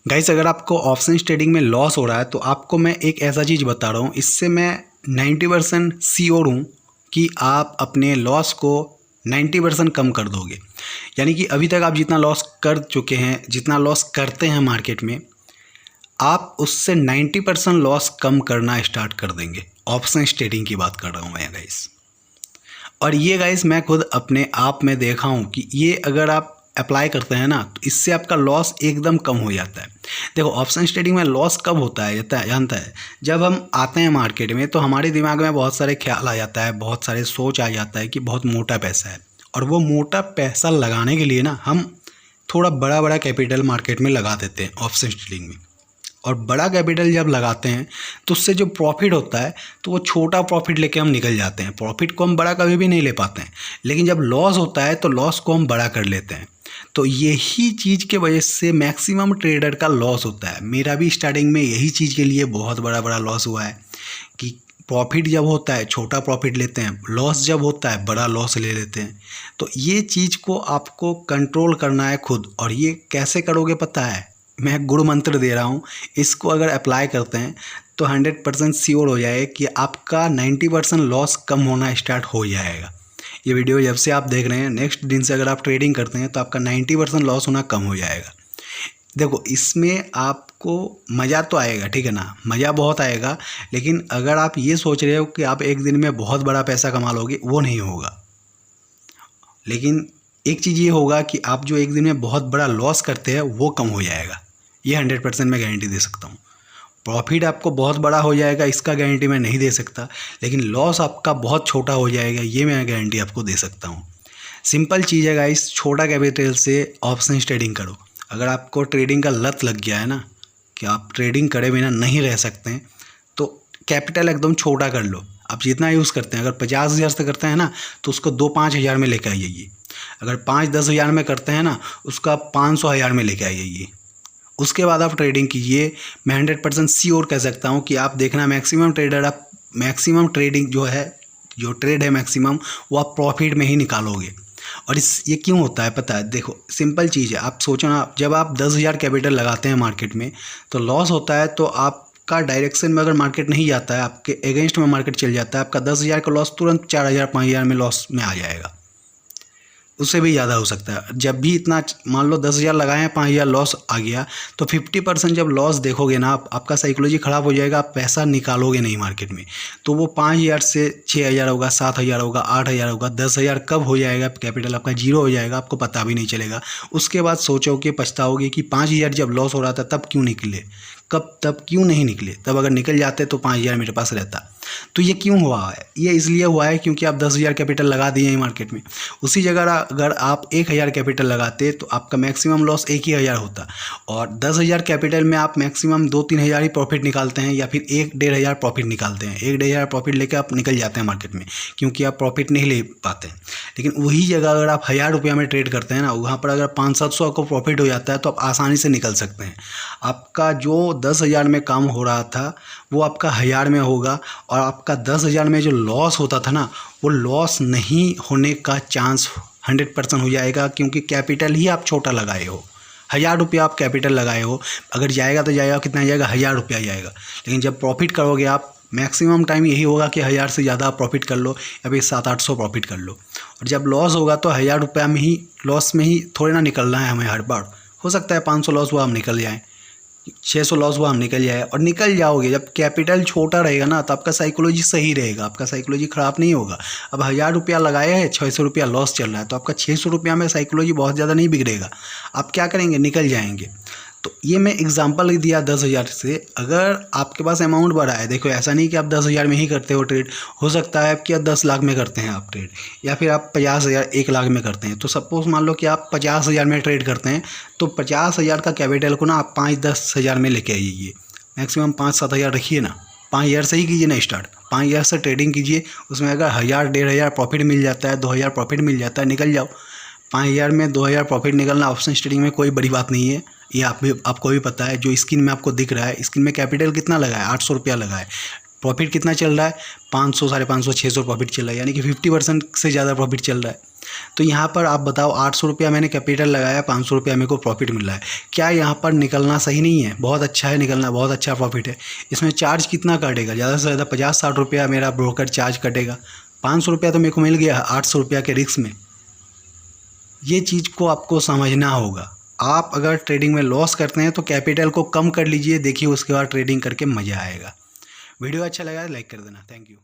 Guys, अगर आपको option trading में लॉस हो रहा है तो आपको मैं एक ऐसा चीज़ बता रहा हूँ, इससे मैं 90% श्योर हूँ कि आप अपने लॉस को 90% कम कर दोगे। यानी कि अभी तक आप जितना लॉस कर चुके हैं, जितना लॉस करते हैं मार्केट में, आप उससे 90% लॉस कम करना स्टार्ट कर देंगे। ऑप्शन ट्रेडिंग की बात कर रहा हूँ मैं गाइस। और ये गाइस मैं खुद अपने आप में देखा हूँ कि ये अगर आप अप्लाई करते हैं ना तो इससे आपका लॉस एकदम कम हो जाता है। देखो, ऑप्शन ट्रेडिंग में लॉस कब होता है जानता है, जब हम आते हैं मार्केट में तो हमारे दिमाग में बहुत सारे ख्याल आ जाता है, बहुत सारे सोच आ जाता है कि बहुत मोटा पैसा है, और वो मोटा पैसा लगाने के लिए ना हम थोड़ा बड़ा बड़ा कैपिटल मार्केट में लगा देते हैं ऑप्शन ट्रेडिंग में। और बड़ा कैपिटल जब लगाते हैं तो उससे जो प्रॉफिट होता है तो वो छोटा प्रॉफिट लेके हम निकल जाते हैं। प्रॉफिट को हम बड़ा कभी भी नहीं ले पाते हैं, लेकिन जब लॉस होता है तो लॉस को हम बड़ा कर लेते हैं। तो यही चीज़ के वजह से मैक्सिमम ट्रेडर का लॉस होता है। मेरा भी स्टार्टिंग में यही चीज़ के लिए बहुत बड़ा बड़ा लॉस हुआ है कि प्रॉफिट जब होता है छोटा प्रॉफिट लेते हैं, लॉस जब होता है बड़ा लॉस ले लेते हैं। तो ये चीज़ को आपको कंट्रोल करना है खुद। और ये कैसे करोगे पता है? मैं गुरु मंत्र दे रहा हूँ, इसको अगर अप्लाई करते हैं तो 100% श्योर हो जाए कि आपका 90% लॉस कम होना स्टार्ट हो जाएगा। ये वीडियो जब से आप देख रहे हैं, नेक्स्ट दिन से अगर आप ट्रेडिंग करते हैं तो आपका 90% लॉस होना कम हो जाएगा। देखो, इसमें आपको मज़ा तो आएगा, ठीक है ना, मज़ा बहुत आएगा। लेकिन अगर आप ये सोच रहे हो कि आप एक दिन में बहुत बड़ा पैसा कमा लोगे, वो नहीं होगा। लेकिन एक चीज़ ये होगा कि आप जो एक दिन में बहुत बड़ा लॉस करते हैं वो कम हो जाएगा। ये 100% मैं गारंटी दे सकता हूँ। प्रॉफिट आपको बहुत बड़ा हो जाएगा, इसका गारंटी मैं नहीं दे सकता, लेकिन लॉस आपका बहुत छोटा हो जाएगा, ये मैं गारंटी आपको दे सकता हूँ। सिंपल चीज़ है गाइस, छोटा कैपिटल से ऑप्शन ट्रेडिंग करो। अगर आपको ट्रेडिंग का लत लग गया है ना कि आप ट्रेडिंग करे बिना नहीं रह सकते हैं, तो कैपिटल एकदम छोटा कर लो। आप जितना यूज़ करते हैं, अगर 50,000 से करते हैं ना तो उसको 2-5 हज़ार में लेकर आइए। अगर 5-10 हज़ार में करते हैं ना उसका 500 हज़ार में लेकर आइए। उसके बाद आप ट्रेडिंग कीजिए। मैं 100% श्योर कह सकता हूँ कि आप देखना मैक्सिमम ट्रेडर, आप मैक्सिमम ट्रेडिंग जो है, जो ट्रेड है मैक्सिमम, वो आप प्रॉफिट में ही निकालोगे। और ये क्यों होता है पता है? देखो, सिंपल चीज़ है। आप सोचो ना, जब आप 10,000 कैपिटल लगाते हैं मार्केट में तो लॉस होता है, तो आपका डायरेक्शन में अगर मार्केट नहीं जाता है, आपके अगेंस्ट में मार्केट चल जाता है, आपका 10,000 का लॉस तुरंत 4,000 5,000 में लॉस में आ जाएगा। उससे भी ज़्यादा हो सकता है। जब भी इतना, मान लो 10,000 लगाए हैं, 5,000 लॉस आ गया, तो 50% जब लॉस देखोगे ना आपका साइकोलॉजी ख़राब हो जाएगा, आप पैसा निकालोगे नहीं मार्केट में। तो वो 5,000 से 6,000 होगा, 7,000 होगा, 8,000 होगा, 10,000 कब हो जाएगा, कैपिटल आपका जीरो हो जाएगा, आपको पता भी नहीं चलेगा। उसके बाद सोचोगे, पछताओगे कि 5,000 जब लॉस हो रहा था तब क्यों निकले, तब क्यों नहीं निकले, तब अगर निकल जाते तो 5,000 मेरे पास रहता। तो ये क्यों हुआ है? ये इसलिए हुआ है क्योंकि आप 10,000 कैपिटल लगा दिए हैं मार्केट में। उसी जगह अगर आप 1,000 कैपिटल लगाते तो आपका मैक्सिमम लॉस 1,000 होता, और 10,000 कैपिटल में आप मैक्सिमम 2-3 हज़ार ही प्रॉफिट निकालते हैं, या फिर 1-1.5 हज़ार प्रॉफिट निकालते हैं। 1-1.5 हज़ार प्रॉफिट लेकर आप निकल जाते हैं मार्केट में, क्योंकि आप प्रॉफिट नहीं ले पाते हैं। लेकिन वही जगह अगर आप 1,000 रुपया में ट्रेड करते हैं ना, वहाँ पर अगर 500-700 को प्रॉफिट हो जाता है तो आप आसानी से निकल सकते हैं। आपका जो 10,000 में काम हो रहा था वो आपका 1,000 में होगा, और आपका 10,000 में जो लॉस होता था ना, वो लॉस नहीं होने का चांस 100% हो जाएगा, क्योंकि कैपिटल ही आप छोटा लगाए हो। 1,000 रुपया आप कैपिटल लगाए हो, अगर जाएगा तो जाएगा, कितना जाएगा? 1,000 रुपया जाएगा। लेकिन जब प्रॉफिट करोगे आप, मैक्सिमम टाइम यही होगा कि 1,000 से ज़्यादा आप प्रॉफिट कर लो, या फिर 700-800 प्रॉफिट कर लो। और जब लॉस होगा तो 1,000 रुपया में ही, लॉस में ही थोड़ी ना निकलना है हमें हर बार। हो सकता है 500 लॉस हुआ हम निकल जाएँ, 600 लॉस हुआ हम निकल जाए, और निकल जाओगे। जब कैपिटल छोटा रहेगा ना तो आपका साइकोलॉजी सही रहेगा, आपका साइकोलॉजी ख़राब नहीं होगा। अब 1,000 रुपया लगाए हैं, 600 रुपया लॉस चल रहा है, तो आपका 600 रुपया में साइकोलॉजी बहुत ज़्यादा नहीं बिगड़ेगा। आप क्या करेंगे? निकल जाएंगे। तो ये मैं एग्जांपल दिया 10,000 से। अगर आपके पास अमाउंट बढ़ा है, देखो ऐसा नहीं कि आप 10,000 में ही करते हो ट्रेड, हो सकता है कि आप 10 लाख में करते हैं आप ट्रेड, या फिर आप 50,000 1 लाख में करते हैं। तो सपोज मान लो कि आप 50,000 में ट्रेड करते हैं, तो 50,000 का कैपिटल को ना आप 5-10 हज़ार में लेके आइए। मैक्सिमम 5-7 हज़ार रखिए ना, 5,000 से ही कीजिए ना स्टार्ट। 5,000 से ट्रेडिंग कीजिए, उसमें अगर 1,000 1,5 हज़ार प्रॉफिट मिल जाता है, 2,000 प्रॉफिट मिल जाता है, निकल जाओ। 5,000 में 2,000 प्रॉफिट निकलना ऑप्शन ट्रेडिंग में कोई बड़ी बात नहीं है। ये आपको भी पता है। जो स्क्रीन में आपको दिख रहा है, स्क्रीन में कैपिटल कितना लगा है? 800 रुपया लगा है। प्रॉफिट कितना चल रहा है? 500, 550, 600 प्रॉफिट चल रहा है, यानी कि 50% से ज़्यादा प्रॉफिट चल रहा है। तो यहाँ पर आप बताओ 800 रुपया मैंने कैपिटल लगाया, 500 रुपया मेरे को प्रॉफिट मिल रहा है, क्या यहाँ पर निकलना सही नहीं है? बहुत अच्छा है निकलना, बहुत अच्छा प्रॉफिट है। इसमें चार्ज कितना कटेगा? ज़्यादा से ज़्यादा 50-60 रुपया मेरा ब्रोकर चार्ज कटेगा। 500 रुपया तो मेरे को मिल गया 800 रुपया के रिस्क में। ये चीज़ को आपको समझना होगा। आप अगर ट्रेडिंग में लॉस करते हैं तो कैपिटल को कम कर लीजिए, देखिए उसके बाद ट्रेडिंग करके मज़ा आएगा। वीडियो अच्छा लगा लाइक कर देना। Thank you.